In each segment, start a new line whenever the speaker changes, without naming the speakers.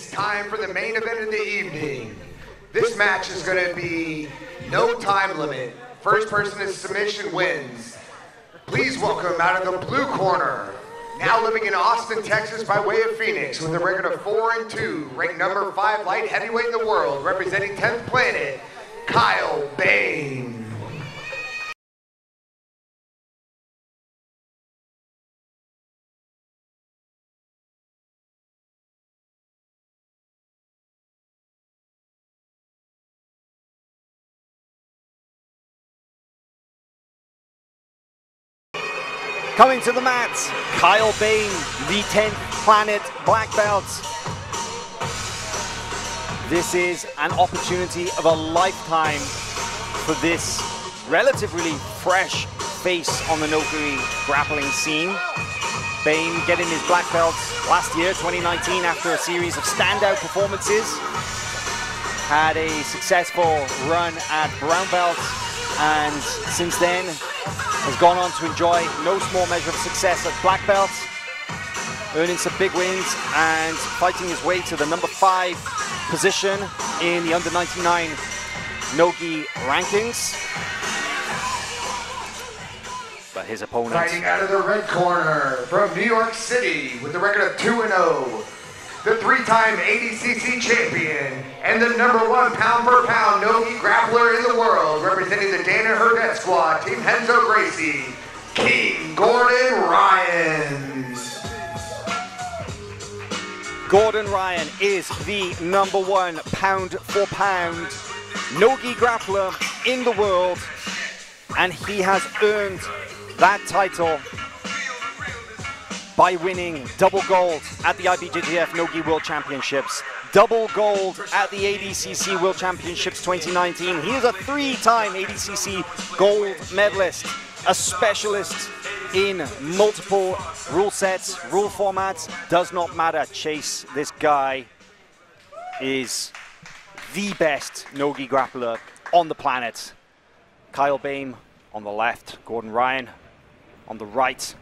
it's time for the main event of the evening. This match is going to be no time limit. First person to submission wins. Please welcome out of the blue corner, now living in Austin, Texas by way of Phoenix with a record of 4-2, ranked number 5 light heavyweight in the world, representing 10th Planet, Kyle Boehm.
Coming to the mat, Kyle Boehm, the 10th Planet black belt. This is an opportunity of a lifetime for this relatively fresh face on the Nogi grappling scene. Boehm getting his black belt last year, 2019, after a series of standout performances. Had a successful run at brown belt, and since then has gone on to enjoy no small measure of success at black belt, earning some big wins and fighting his way to the number 5 position in the under 99 Nogi rankings. But his opponent,
fighting out of the red corner from New York City with a record of 2-0, the 3-time ADCC champion and the number 1 pound-for-pound Nogi grappler in the world, representing the Dana-Her Death Squad, Team Renzo Gracie, King Gordon Ryan.
Gordon Ryan is the number 1 pound-for-pound Nogi grappler in the world, and he has earned that title by winning double gold at the IBJJF Nogi World Championships, double gold at the ADCC World Championships 2019. He is a 3-time ADCC gold medalist, a specialist in multiple rule sets, rule formats, does not matter, Chase. This guy is the best Nogi grappler on the planet. Kyle Boehm on the left, Gordon Ryan on the right.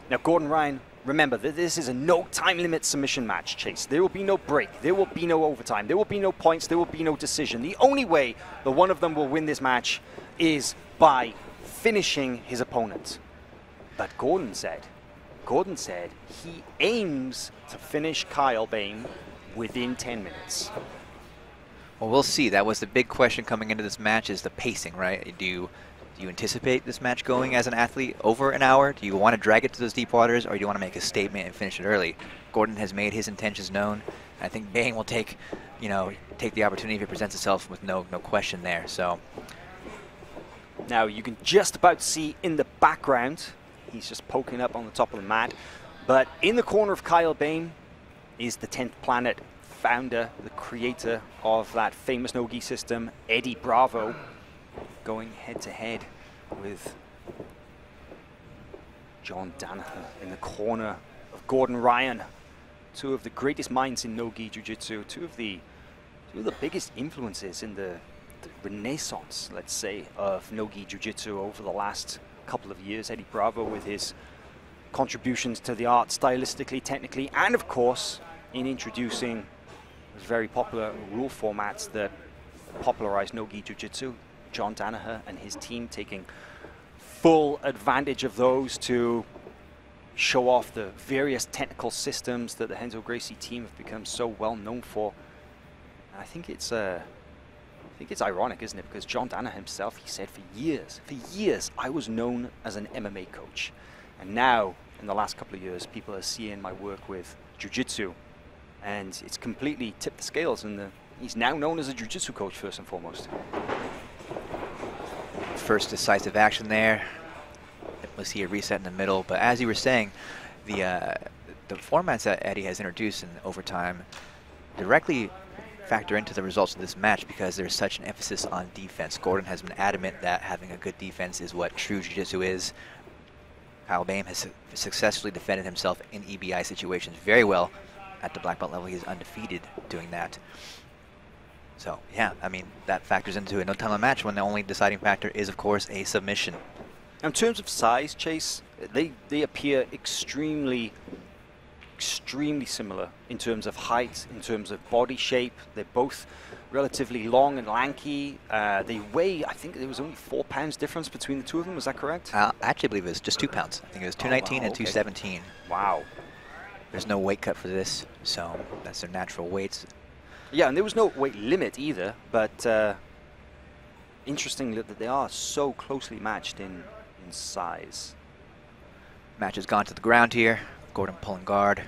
Now, Gordon Ryan, remember that this is a no time limit submission match, Chase. There will be no break, there will be no overtime, there will be no points, there will be no decision. The only way that one of them will win this match is by finishing his opponent. But Gordon said he aims to finish Kyle Boehm within 10 minutes.
Well, we'll see. That was the big question coming into this match, is the pacing, right? Do you anticipate this match going as an athlete over an hour? Do you want to drag it to those deep waters, or do you want to make a statement and finish it early? Gordon has made his intentions known. I think Boehm will take the opportunity if it presents itself, with no question there. So
now you can just about see in the background, he's just poking up on the top of the mat, but in the corner of Kyle Boehm is the 10th Planet founder, the creator of that famous Nogi system, Eddie Bravo, going head-to-head with John Danaher in the corner of Gordon Ryan. Two of the greatest minds in Nogi Jiu-Jitsu, two of the biggest influences in the renaissance, let's say, of Nogi Jiu-Jitsu over the last couple of years. Eddie Bravo with his contributions to the art stylistically, technically, and of course in introducing very popular rule formats that popularized Nogi Jiu-Jitsu. John Danaher and his team taking full advantage of those to show off the various technical systems that the Renzo Gracie team have become so well known for. And I think it's ironic, isn't it? Because John Danaher himself, he said for years, I was known as an MMA coach. And now, in the last couple of years, people are seeing my work with Jiu-Jitsu, and it's completely tipped the scales, and he's now known as a Jiu-Jitsu coach first and foremost.
First decisive action there. We'll see a reset in the middle, but as you were saying, the formats that Eddie has introduced in overtime directly factor into the results of this match, because there's such an emphasis on defense. Gordon has been adamant that having a good defense is what true Jiu-Jitsu is. Kyle Boehm has successfully defended himself in EBI situations very well. At the black belt level, he is undefeated doing that. So, yeah, I mean, that factors into a no-time match when the only deciding factor is, of course, a submission.
In terms of size, Chase, they appear extremely extremely similar in terms of height, in terms of body shape. They're both relatively long and lanky. They weigh, I think there was only 4 pounds difference between the two of them. Is that correct?
I actually believe it was just 2 pounds. I think it was 219 and 217.
Wow.
There's no weight cut for this, so that's their natural weights.
Yeah, and there was no weight limit either, but interesting that they are so closely matched in size.
Match has gone to the ground here. Gordon pulling guard.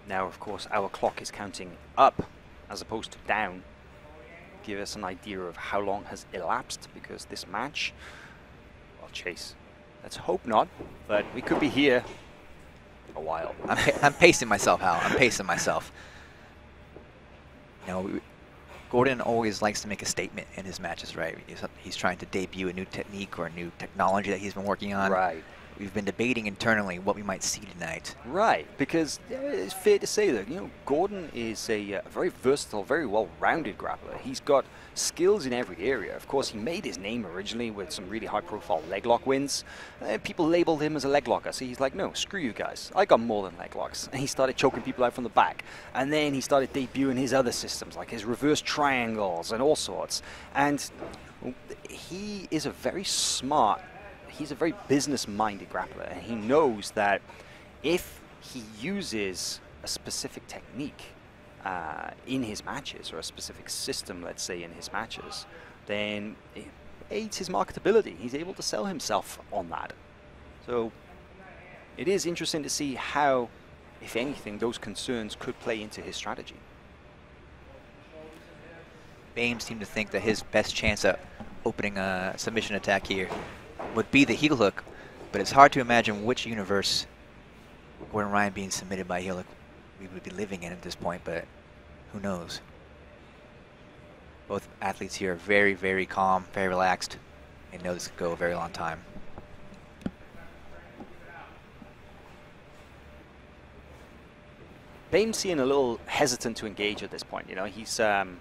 Now, of course, our clock is counting up as opposed to down. Give us an idea of how long has elapsed, because this match, well, Chase, let's hope not, but we could be here a while.
I'm pacing myself, Hal. I'm pacing myself. You know, Gordon always likes to make a statement in his matches, right? He's trying to debut a new technique or a new technology that he's been working on.
Right.
We've been debating internally what we might see tonight.
Right, because it's fair to say that, you know, Gordon is a very versatile, very well-rounded grappler. He's got skills in every area. Of course, he made his name originally with some really high-profile leg lock wins. People labeled him as a leg locker, so he's like, no, screw you guys. I got more than leg locks. And he started choking people out from the back. And then he started debuting his other systems, like his reverse triangles and all sorts. And he is a very smart, he's a very business-minded grappler, and he knows that if he uses a specific technique in his matches, or a specific system, let's say, in his matches, then it aids his marketability. He's able to sell himself on that. So it is interesting to see how, if anything, those concerns could play into his strategy.
Boehm seemed to think that his best chance at opening a submission attack here would be the heel hook, but it's hard to imagine which universe Gordon Ryan being submitted by heel hook we would be living in at this point, but who knows. Both athletes here are very, very calm, very relaxed. They know this could go a very long time.
Boehm's seeing a little hesitant to engage at this point. You know, he's kind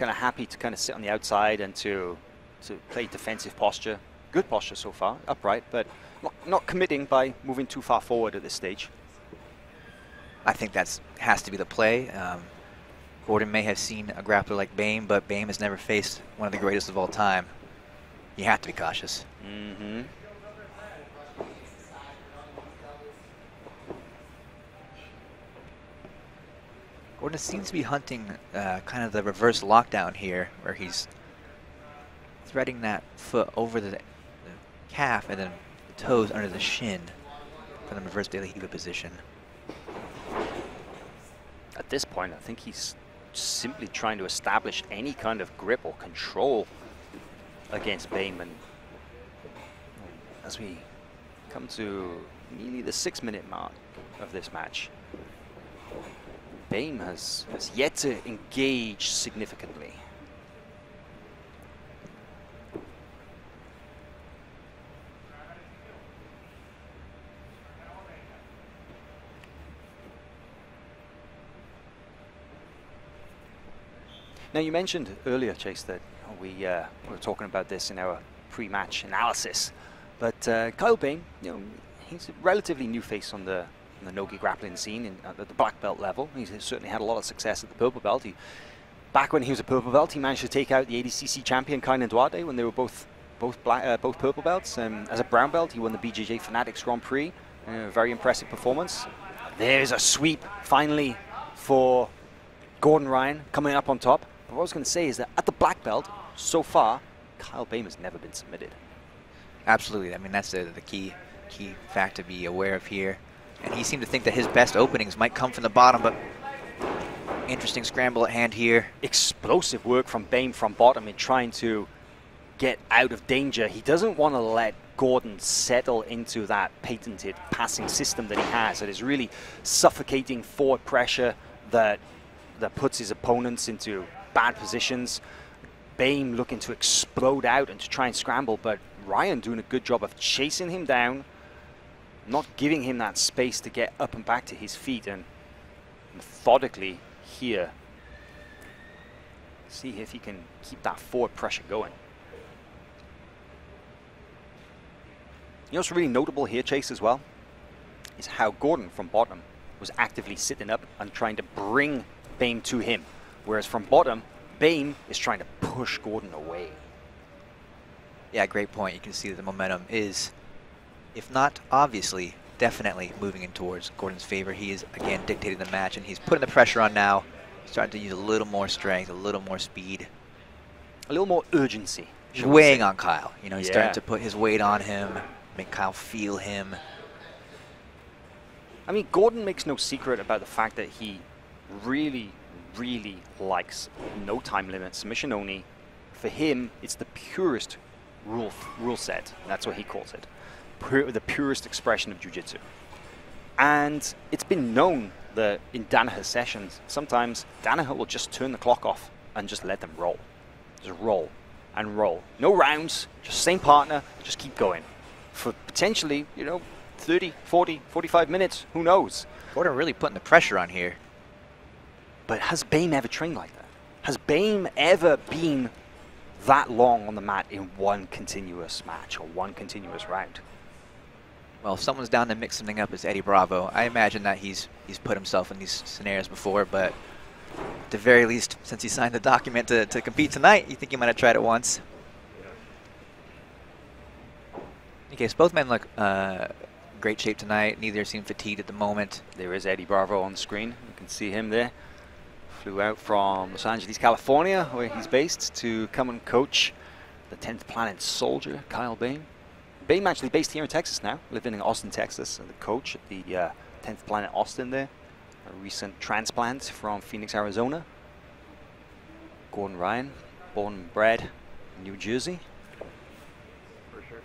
of happy to kind of sit on the outside and to play defensive posture. Good posture so far, upright, but not committing by moving too far forward at this stage.
I think that has to be the play. Gordon may have seen a grappler like Boehm, but Boehm has never faced one of the greatest of all time. You have to be cautious.
Mm-hmm.
Gordon seems to be hunting kind of the reverse lockdown here, where he's threading that foot over the calf and then the toes under the shin for the reverse De La Riva position.
At this point, I think he's simply trying to establish any kind of grip or control against Boehm. And as we come to nearly the 6-minute mark of this match, Boehm has yet to engage significantly. Now, you mentioned earlier, Chase, that we were talking about this in our pre-match analysis, but Kyle Boehm, you know, he's a relatively new face on the no-gi grappling scene at the black belt level. He's certainly had a lot of success at the purple belt. Back when he was a purple belt, he managed to take out the ADCC champion Kainan Duarte when they were both purple belts. As a brown belt, he won the BJJ Fanatics Grand Prix. Very impressive performance. There's a sweep finally for Gordon Ryan coming up on top. But what I was going to say is that at the black belt, so far, Kyle Boehm has never been submitted.
Absolutely. I mean, that's the key fact to be aware of here. And he seemed to think that his best openings might come from the bottom, but interesting scramble at hand here.
Explosive work from Boehm from bottom in trying to get out of danger. He doesn't want to let Gordon settle into that patented passing system that he has, that is really suffocating forward pressure that puts his opponents into bad positions. Boehm looking to explode out and to try and scramble, but Ryan doing a good job of chasing him down, not giving him that space to get up and back to his feet, and methodically here, see if he can keep that forward pressure going. You know what's really notable here, Chase, as well? is how Gordon from bottom was actively sitting up and trying to bring Boehm to him. Whereas from bottom, Boehm is trying to push Gordon away.
Yeah, great point. You can see that the momentum is, if not obviously, definitely moving in towards Gordon's favor. He is, again, dictating the match, and he's putting the pressure on now. Starting to use a little more strength, a little more speed.
A little more urgency.
He's weighing on Kyle. You know, he's starting to put his weight on him, make Kyle feel him.
I mean, Gordon makes no secret about the fact that he really, really likes no time limit, submission only. For him, it's the purest rule set. That's what he calls it. The purest expression of jiu-jitsu. And it's been known that in Danaher's sessions, sometimes Danaher will just turn the clock off and just let them roll. Just roll and roll. No rounds, just same partner, just keep going. For potentially, you know, 30, 40, 45 minutes, who knows?
Gordon really putting the pressure on here.
But has Boehm ever trained like that? Has Boehm ever been that long on the mat in one continuous match or one continuous round?
Well, if someone's down to mix something up, it's Eddie Bravo. I imagine that he's put himself in these scenarios before, but at the very least, since he signed the document to compete tonight, you think he might have tried it once. Okay, so both men look great shape tonight. Neither seem fatigued at the moment.
There is Eddie Bravo on the screen. You can see him there. Flew out from Los Angeles, California, where he's based, to come and coach the 10th Planet soldier, Kyle Boehm. Boehm actually based here in Texas now, living in Austin, Texas, and the coach at the 10th Planet Austin there. A recent transplant from Phoenix, Arizona. Gordon Ryan, born and bred in New Jersey.
For sure.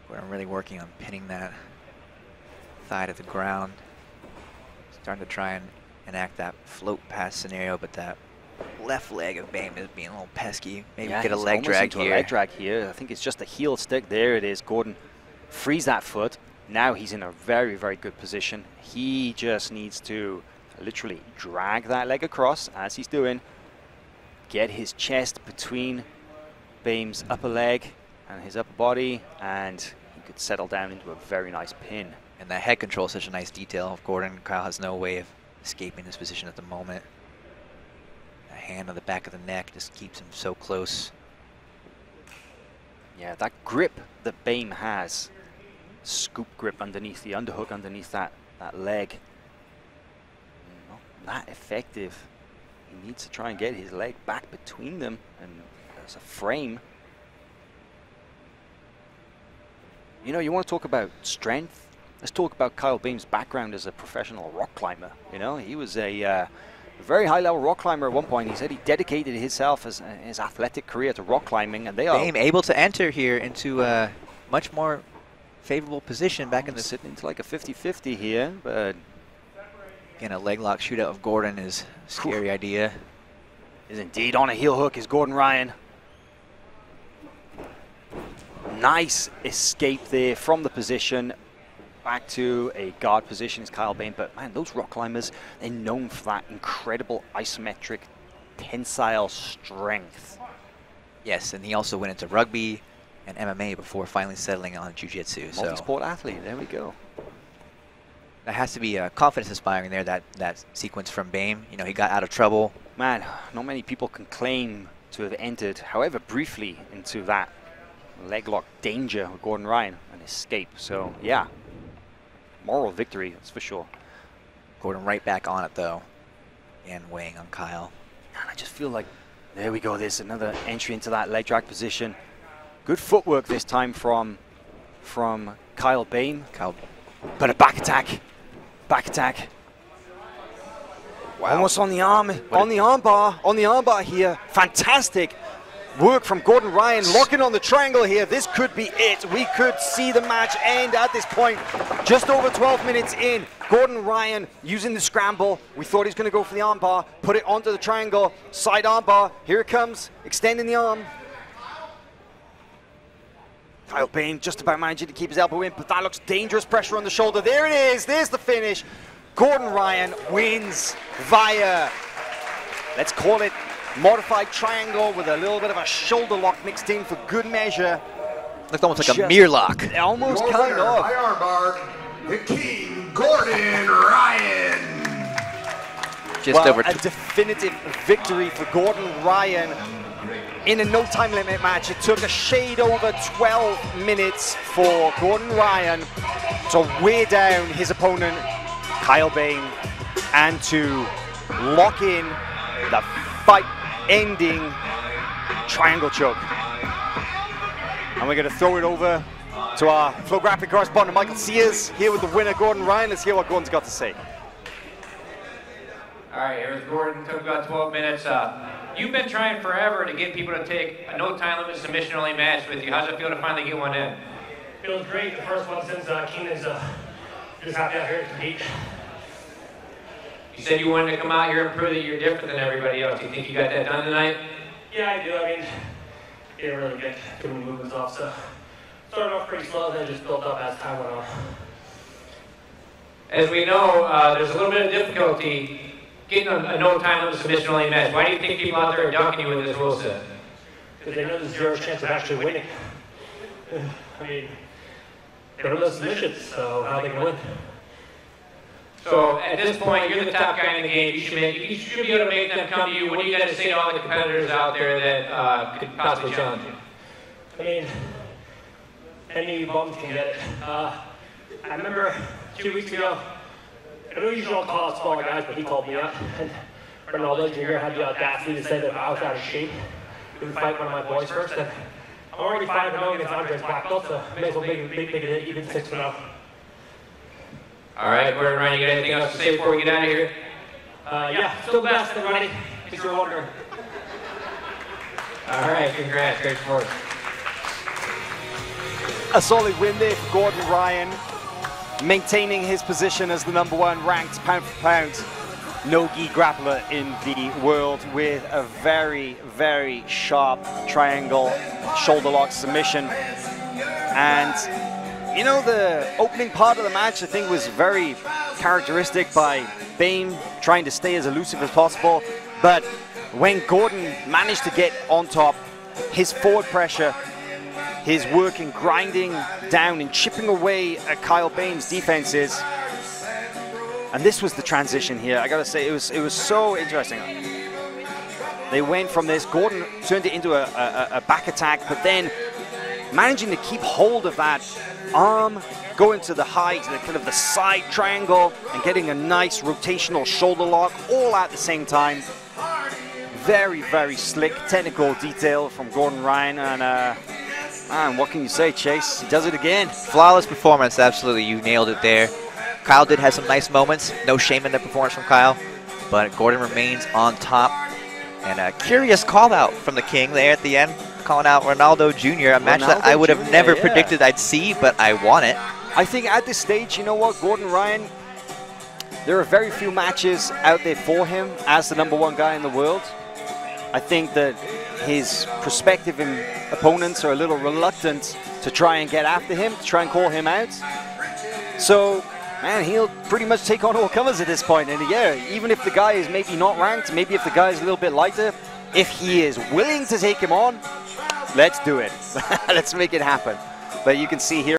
Gordon really working on pinning that thigh to the ground. Starting to try and enact that float pass scenario, but that left leg of Boehm is being a little pesky. Maybe get a leg drag here.
A leg drag here. I think it's just a heel stick. There it is. Gordon frees that foot. Now he's in a very, very good position. He just needs to literally drag that leg across, as he's doing. Get his chest between Boehm's upper leg and his upper body, and he could settle down into a very nice pin.
And that head control is such a nice detail of Gordon. Kyle has no way of escaping this position at the moment. That hand on the back of the neck just keeps him so close.
Yeah, that grip that Boehm has, scoop grip underneath the underhook, underneath that leg, not that effective. He needs to try and get his leg back between them and as a frame. You know, you want to talk about strength? Let's talk about Kyle Boehm's background as a professional rock climber. You know, he was a very high-level rock climber at one point. He said he dedicated himself as his athletic career to rock climbing, and they are
Boehm able to enter here into a much more favorable position back in the
sitting into like a 50-50 here, but
again, a leg lock shootout of Gordon is a scary idea.
Is indeed on a heel hook is Gordon Ryan. Nice escape there from the position. Back to a guard position is Kyle Boehm, but man, those rock climbers, they're known for that incredible isometric tensile strength.
Yes, and he also went into rugby and MMA before finally settling on jiu-jitsu.
Multi-sport athlete, there we go.
That has to be confidence inspiring there, that sequence from Boehm. You know, he got out of trouble.
Man, not many people can claim to have entered, however briefly, into that leg lock danger with Gordon Ryan and escape. So, yeah. Moral victory, that's for sure.
Gordon right back on it, though, and weighing on Kyle.
And I just feel like, there we go, there's another entry into that leg drag position. Good footwork this time from Kyle Boehm. But a back attack. Back attack. Wow. Almost on the arm, on the armbar here. Fantastic work from Gordon Ryan, locking on the triangle here. This could be it. We could see the match end at this point. Just over 12 minutes in. Gordon Ryan using the scramble. We thought he was going to go for the armbar. Put it onto the triangle. Side armbar. Here it comes. Extending the arm. Kyle Boehm just about managing to keep his elbow in, but that looks dangerous. Pressure on the shoulder. There it is. There's the finish. Gordon Ryan wins via, let's call it, modified triangle with a little bit of a shoulder lock mixed in for good measure.
Looks almost like a mirror lock.
Almost
Your
kind
winner
of.
by armbar, the King, Gordon Ryan.
Just
Well,
over
a definitive victory for Gordon Ryan in a no time limit match. It took a shade over 12 minutes for Gordon Ryan to wear down his opponent, Kyle Boehm, and to lock in the fight-ending triangle choke. And we're going to throw it over to our FloGrappling correspondent, Michael Sears, here with the winner, Gordon Ryan. Let's hear what Gordon's got to say.
All right, here's Gordon. Took about 12 minutes. You've been trying forever to get people to take a no time limit submission only match with you. How's it feel to finally get one in?
Feels great. The first one since Keenan's just happy out here to compete.
You said you wanted to come out here and prove that you're different than everybody else. Do you think you got that done tonight?
Yeah, I do. I mean, didn't really get too many movements off, so started off pretty slow, then just built up as time went on.
As we know, there's a little bit of difficulty getting a no time limit submission only match. Why do you think people out there are dunking you with this rule set?
Because they know there's zero chance of actually winning. I mean, they don't know submissions, so how are they going to win?
So at this point, you're the top guy in the game. You should be able to make them come to you. What do you got to say to all the competitors out there that could possibly challenge you?
I mean, any bums can get it. I remember 2 weeks ago, I don't usually call out smaller guys, but he called me up. And Ronaldo Jr. had the audacity to say that I was out of shape. He would fight one of my boys first. And I'm already 5-0 against Andre's black belt, so I may as well make it even 6-0.
All right, Gordon Ryan, you got anything else to say before we get out of here?
Yeah, still the best, everybody, in case you're wondering.
All right, congrats, great sport.
A solid win there for Gordon Ryan, maintaining his position as the #1 ranked pound-for-pound no-gi grappler in the world with a very, very sharp triangle shoulder lock submission. And you know, the opening part of the match, I think, was very characteristic by Boehm trying to stay as elusive as possible. But when Gordon managed to get on top, his forward pressure, his work in grinding down and chipping away at Kyle Boehm's defenses, and this was the transition here. I gotta say, it was so interesting. They went from this, Gordon turned it into a back attack, but then managing to keep hold of that arm, going to the height, the kind of the side triangle, and getting a nice rotational shoulder lock all at the same time. Very, very slick technical detail from Gordon Ryan, and man, what can you say, Chase? He does it again.
Flawless performance, absolutely. You nailed it there. Kyle did have some nice moments. No shame in the performance from Kyle, but Gordon remains on top. And a curious call out from the King there at the end, calling out Ronaldo Jr., a match that I would have never predicted I'd see, but I want it.
I think at this stage, you know what, Gordon Ryan, there are very few matches out there for him as the #1 guy in the world. I think that his prospective opponents are a little reluctant to try and get after him, to try and call him out. So, man, he'll pretty much take on all comers at this point. And yeah, even if the guy is maybe not ranked, maybe if the guy is a little bit lighter, if he is willing to take him on, let's do it. Let's make it happen. But you can see here